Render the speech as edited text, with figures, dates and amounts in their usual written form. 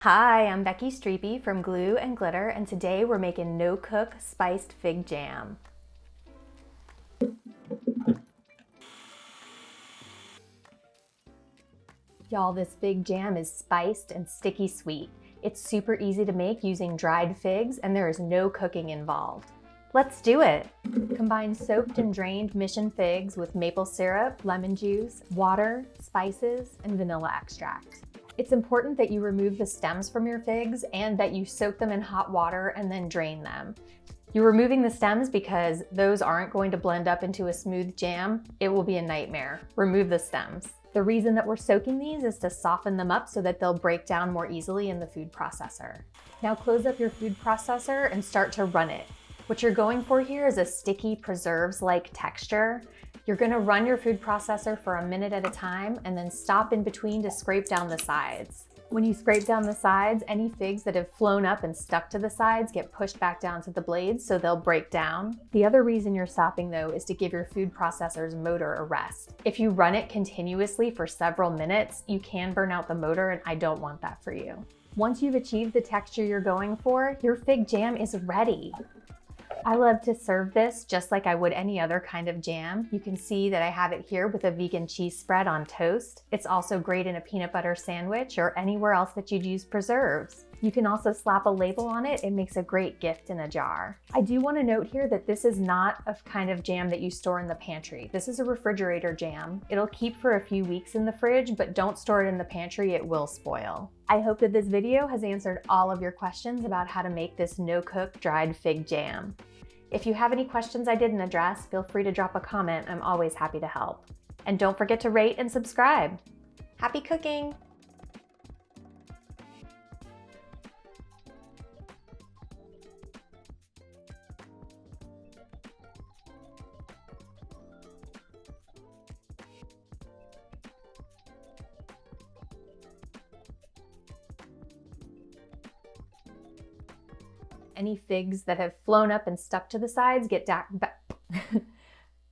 Hi, I'm Becky Streepy from Glue and Glitter, and today we're making no-cook spiced fig jam. Y'all, this fig jam is spiced and sticky sweet. It's super easy to make using dried figs, and there is no cooking involved. Let's do it! Combine soaked and drained mission figs with maple syrup, lemon juice, water, spices, and vanilla extract. It's important that you remove the stems from your figs and that you soak them in hot water and then drain them. You're removing the stems because those aren't going to blend up into a smooth jam. It will be a nightmare. Remove the stems. The reason that we're soaking these is to soften them up so that they'll break down more easily in the food processor. Now close up your food processor and start to run it. What you're going for here is a sticky preserves-like texture. You're gonna run your food processor for a minute at a time and then stop in between to scrape down the sides. When you scrape down the sides, any figs that have flown up and stuck to the sides get pushed back down to the blades so they'll break down. The other reason you're stopping though is to give your food processor's motor a rest. If you run it continuously for several minutes, you can burn out the motor, and I don't want that for you. Once you've achieved the texture you're going for, your fig jam is ready. I love to serve this just like I would any other kind of jam. You can see that I have it here with a vegan cheese spread on toast. It's also great in a peanut butter sandwich or anywhere else that you'd use preserves. You can also slap a label on it. It makes a great gift in a jar. I do want to note here that this is not a kind of jam that you store in the pantry. This is a refrigerator jam. It'll keep for a few weeks in the fridge, but don't store it in the pantry, it will spoil. I hope that this video has answered all of your questions about how to make this no-cook dried fig jam. If you have any questions I didn't address, feel free to drop a comment. I'm always happy to help. And don't forget to rate and subscribe. Happy cooking! Any figs that have flown up and stuck to the sides get back.